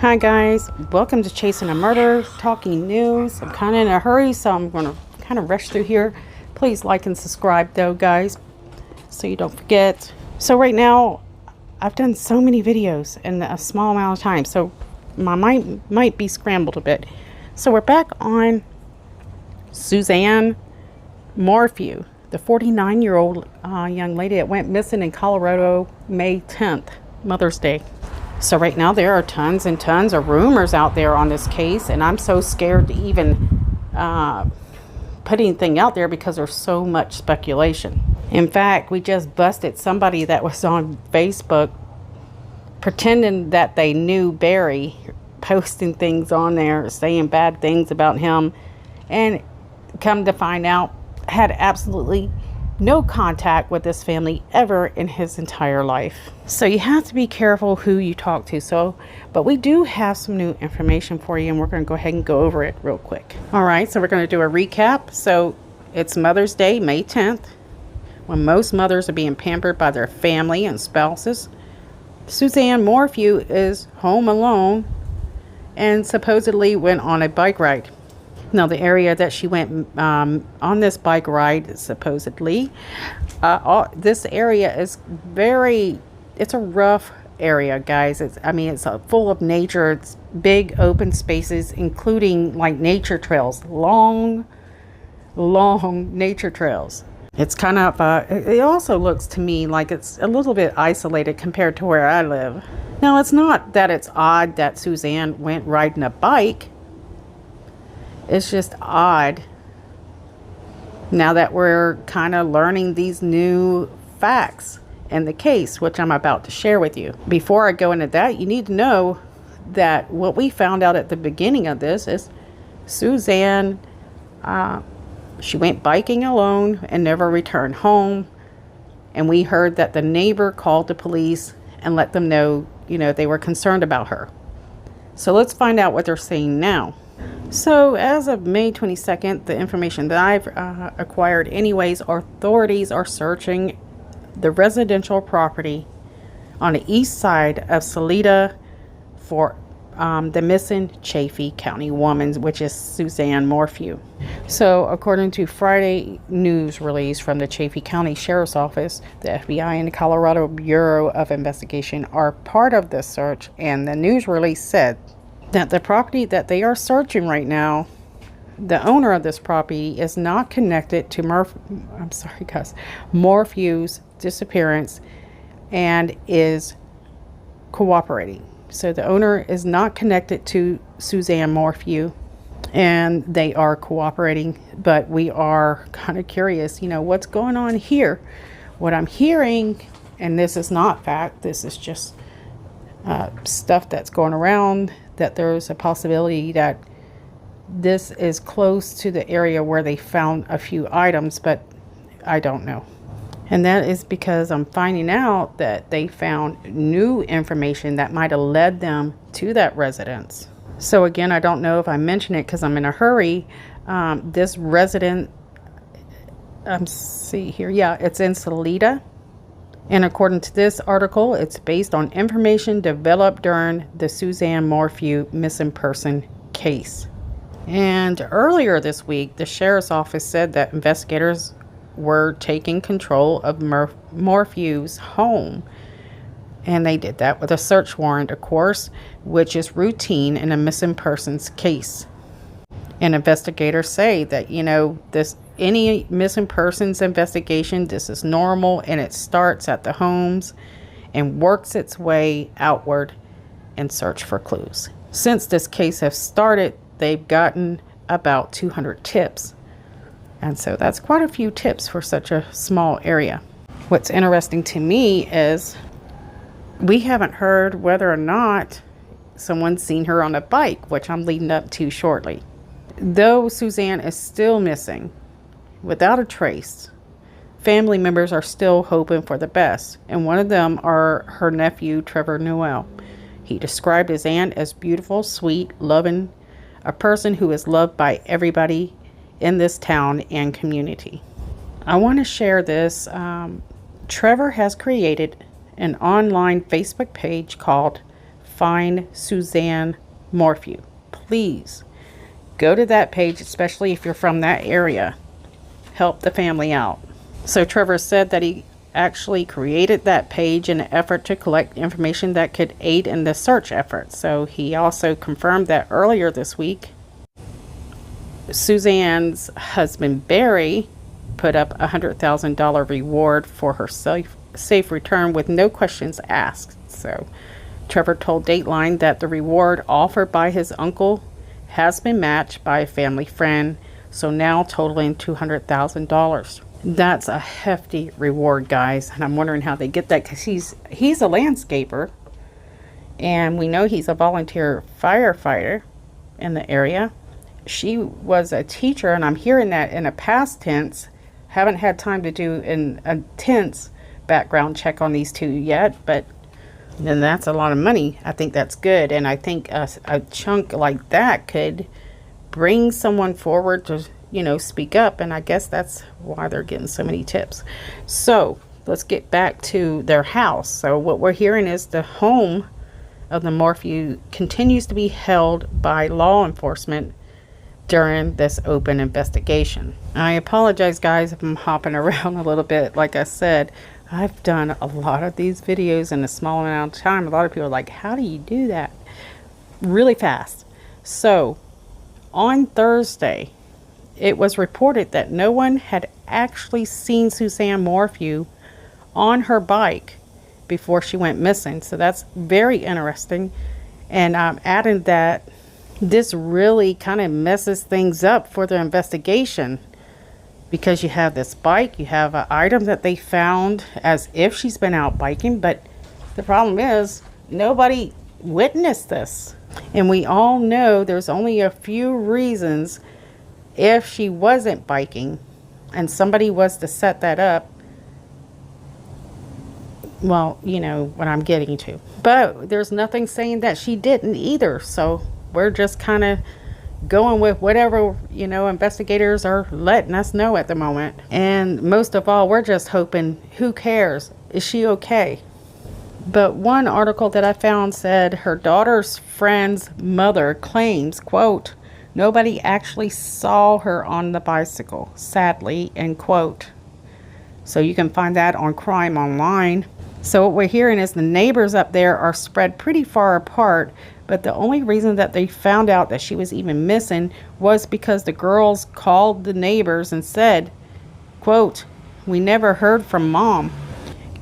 Hi guys, welcome to Chasing a Murder, Talking News. I'm kind of in a hurry, so I'm going to kind of rush through here. Please like and subscribe though, guys, so you don't forget. So right now, I've done so many videos in a small amount of time, so my mind might be scrambled a bit. So we're back on SUZANNE Morphew, the 49-year-old young lady that went missing in Colorado May 10th, Mother's Day. So right now there are tons and tons of rumors out there on this case, and I'm so scared to even put anything out there because there's so much speculation. In fact, we just busted somebody that was on Facebook pretending that they knew Barry, posting things on there, saying bad things about him, and come to find out had absolutely no contact with this family ever in his entire life. So you have to be careful who you talk to. But we do have some new information for you, and we're going to go ahead and go over it real quick. All right, so we're going to do a recap. So it's Mother's Day, May 10th, when most mothers are being pampered by their family and spouses. SUZANNE Morphew is home alone and supposedly went on a bike ride. Now, the area that she went on this bike ride, supposedly, this area is it's a rough area, guys. It's full of nature. It's big open spaces, including like nature trails, long nature trails. It's kind of, it also looks to me like it's a little bit isolated compared to where I live. Now, it's not that it's odd that SUZANNE went riding a bike. It's just odd now that we're kind of learning these new facts in the case, which I'm about to share with you. Before I go into that, you need to know that what we found out at the beginning of this is SUZANNE, she went biking alone and never returned home. And we heard that the neighbor called the police and let them know, they were concerned about her. So let's find out what they're saying now. So as of May 22nd, the information that I've acquired anyways, authorities are searching the residential property on the east side of Salida for the missing Chaffee County woman, which is SUZANNE Morphew. So according to Friday news release from the Chaffee County Sheriff's Office, the FBI and the Colorado Bureau of Investigation are part of this search, and the news release said that the property that they are searching right now, the owner of this property is not connected to Morphew's disappearance and is cooperating. So the owner is not connected to SUZANNE Morphew and they are cooperating, but we are kind of curious, what's going on here. What I'm hearing, and this is not fact, this is just stuff that's going around, that there's a possibility that this is close to the area where they found a few items, but I don't know. And that is because I'm finding out that they found new information that might have led them to that residence. So again, I don't know if I mentioned it because I'm in a hurry. This resident, see here, yeah, it's in Salida. And according to this article, it's based on information developed during the SUZANNE Morphew missing person case. And earlier this week, the sheriff's office said that investigators were taking control of Morphew's home. And they did that with a search warrant, of course, which is routine in a missing persons case. And investigators say that, any missing persons investigation, this is normal, and it starts at the homes and works its way outward in search for clues. Since this case has started, they've gotten about 200 tips. And so that's quite a few tips for such a small area. What's interesting to me is we haven't heard whether or not someone's seen her on a bike, which I'm leading up to shortly. Though SUZANNE is still missing, without a trace, family members are still hoping for the best, and one of them are her nephew, Trevor Noel. He described his aunt as beautiful, sweet, loving, a person who is loved by everybody in this town and community. I want to share this. Trevor has created an online Facebook page called find Suzanne Morphew. Please go to that page, especially if you're from that area. Help the family out. So Trevor said that he actually created that page in an effort to collect information that could aid in the search effort. So he also confirmed that earlier this week, Suzanne's husband Barry put up a $100,000 reward for her safe return with no questions asked. So Trevor told Dateline that the reward offered by his uncle has been matched by a family friend, so now totaling $200,000. That's a hefty reward, guys, and I'm wondering how they get that, because he's a landscaper, and we know he's a volunteer firefighter in the area. She was a teacher, and I'm hearing that in a past tense. Haven't had time to do an intense background check on these two yet, but then that's a lot of money. I think that's good, and I think a chunk like that could bring someone forward to, you know, speak up, and I guess that's why they're getting so many tips. So let's get back to their house. So what we're hearing is the home of the Morphew continues to be held by law enforcement during this open investigation. I apologize, guys, if I'm hopping around a little bit. Like I said, I've done a lot of these videos in a small amount of time. A lot of people are like, how do you do that really fast? So on Thursday, it was reported that no one had actually seen Suzanne Morphew on her bike before she went missing. So that's very interesting. And I'm adding that this really kind of messes things up for the investigation, because you have this bike, you have an item that they found as if she's been out biking, but the problem is nobody witnessed this. And we all know there's only a few reasons if she wasn't biking and somebody was to set that up. Well, you know what I'm getting to. But there's nothing saying that she didn't either. So we're just kind of going with whatever, you know, investigators are letting us know at the moment. And most of all, we're just hoping, who cares? Is she okay? But one article that I found said her daughter's friend's mother claims, quote, nobody actually saw her on the bicycle, sadly, end quote. So you can find that on Crime Online. So what we're hearing is the neighbors up there are spread pretty far apart, but the only reason that they found out that she was even missing was because the girls called the neighbors and said, quote, we never heard from Mom.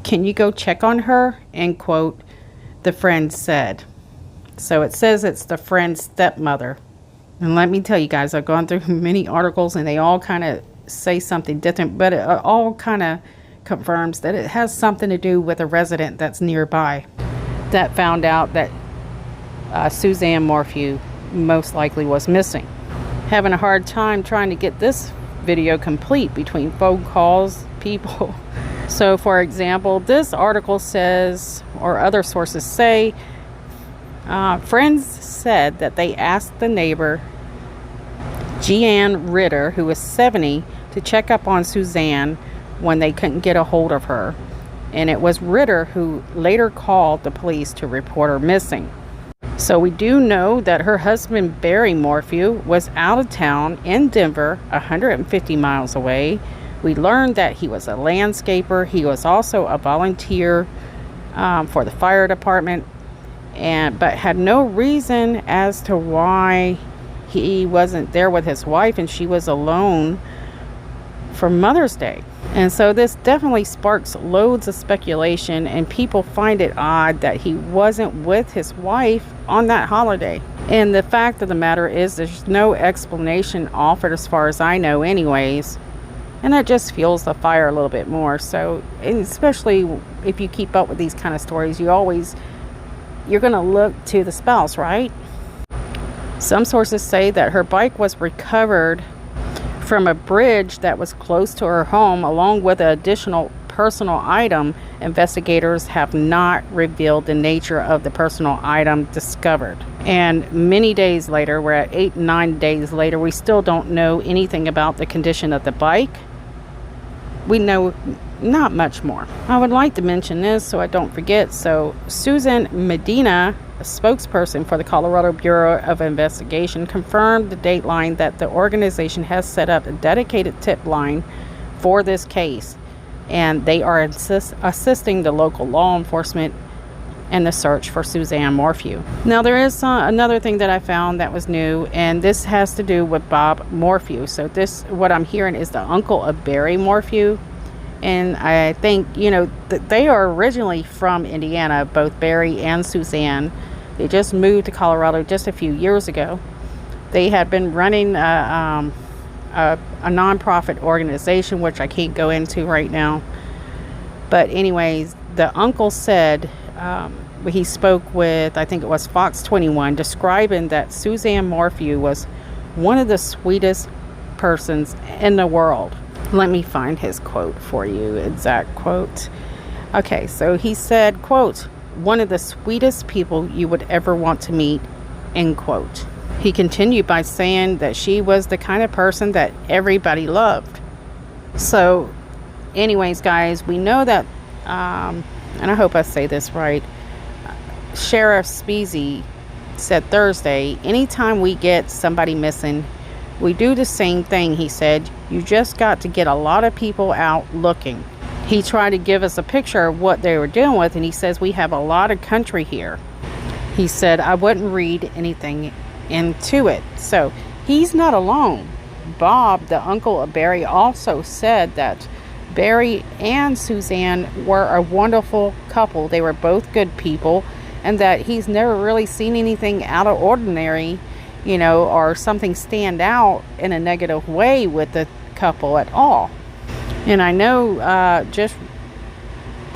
Can you go check on her? End quote, the friend said. So it says it's the friend's stepmother. And let me tell you guys, I've gone through many articles and they all kind of say something different, but it all kind of confirms that it has something to do with a resident that's nearby that found out that Suzanne Morphew most likely was missing. Having a hard time trying to get this video complete between phone calls, people. So for example, this article says, or other sources say, friends said that they asked the neighbor Jeanne Ritter, who was 70, to check up on Suzanne when they couldn't get a hold of her. And it was Ritter who later called the police to report her missing. So we do know that her husband Barry Morphew was out of town in Denver, 150 miles away. We learned that he was a landscaper. He was also a volunteer for the fire department, but had no reason as to why he wasn't there with his wife and she was alone for Mother's Day. And so this definitely sparks loads of speculation, and people find it odd that he wasn't with his wife on that holiday. And the fact of the matter is there's no explanation offered as far as I know anyways. And that just fuels the fire a little bit more. So, and especially if you keep up with these kind of stories, you're going to look to the spouse, right? Some sources say that her bike was recovered from a bridge that was close to her home, along with an additional personal item. Investigators have not revealed the nature of the personal item discovered. And many days later, we're at 8-9 days later, we still don't know anything about the condition of the bike. We know not much more. I would like to mention this so I don't forget. So Susan Medina, a spokesperson for the Colorado Bureau of Investigation, confirmed the Dateline that the organization has set up a dedicated tip line for this case, and they are assisting the local law enforcement in the search for SUZANNE Morphew. Now, there is another thing that I found that was new, and this has to do with Bob Morphew. So this, what I'm hearing, is the uncle of Barry Morphew. And I think, they are originally from Indiana, both Barry and SUZANNE. They just moved to Colorado just a few years ago. They had been running a nonprofit organization, which I can't go into right now. But anyways, the uncle said, he spoke with, I think it was Fox 21, describing that SUZANNE Morphew was one of the sweetest persons in the world. Let me find his quote for you, exact quote. Okay, so he said, quote, "one of the sweetest people you would ever want to meet," end quote. He continued by saying that she was the kind of person that everybody loved. So anyways, guys, we know that, and I hope I say this right, Sheriff Speasy said Thursday, "anytime we get somebody missing, we do the same thing," he said. "You just got to get a lot of people out looking." He tried to give us a picture of what they were dealing with, and he says, "We have a lot of country here." He said, "I wouldn't read anything into it." So he's not alone. Bob, the uncle of Barry, also said that Barry and SUZANNE were a wonderful couple. They were both good people, and that he's never really seen anything out of ordinary, or something stand out in a negative way with the couple at all. And I know just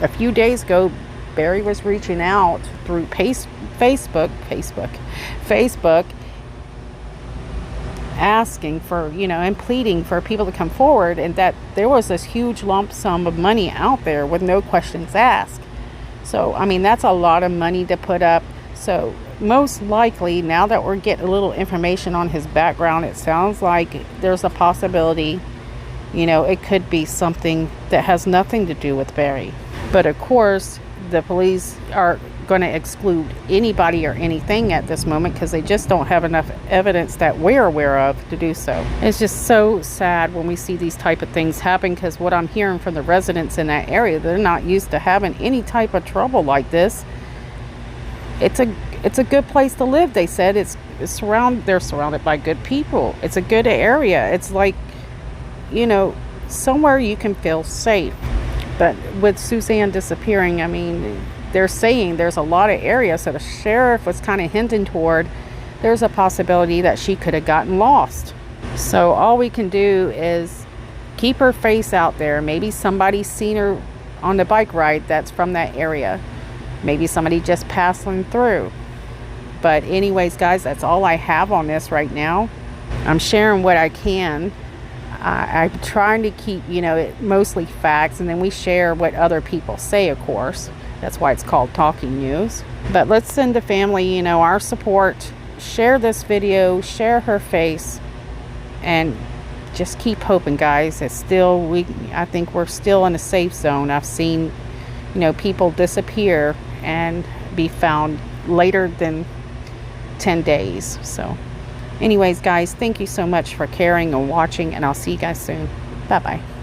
a few days ago, Barry was reaching out through Facebook, asking for, and pleading for people to come forward, and that there was this huge lump sum of money out there with no questions asked. So, I mean, that's a lot of money to put up. So most likely, now that we're getting a little information on his background, it sounds like there's a possibility, it could be something that has nothing to do with Barry. But of course, the police are going to exclude anybody or anything at this moment because they just don't have enough evidence that we're aware of to do so. It's just so sad when we see these type of things happen, because what I'm hearing from the residents in that area, they're not used to having any type of trouble like this. It's a good place to live, they said. They're surrounded by good people. It's a good area. It's like, somewhere you can feel safe. But with SUZANNE disappearing, I mean, they're saying there's a lot of areas, so the sheriff was kind of hinting toward there's a possibility that she could have gotten lost. So all we can do is keep her face out there. Maybe somebody's seen her on the bike ride that's from that area. Maybe somebody just passing through. But anyways, guys, that's all I have on this right now. I'm sharing what I can. I'm trying to keep, it mostly facts, and then we share what other people say, of course. That's why it's called Talking News. But let's send the family, our support. Share this video, share her face, and just keep hoping, guys. It's still, I think we're still in a safe zone. I've seen, people disappear and be found later than 10 days. So anyways, guys, thank you so much for caring and watching, and I'll see you guys soon. Bye-bye.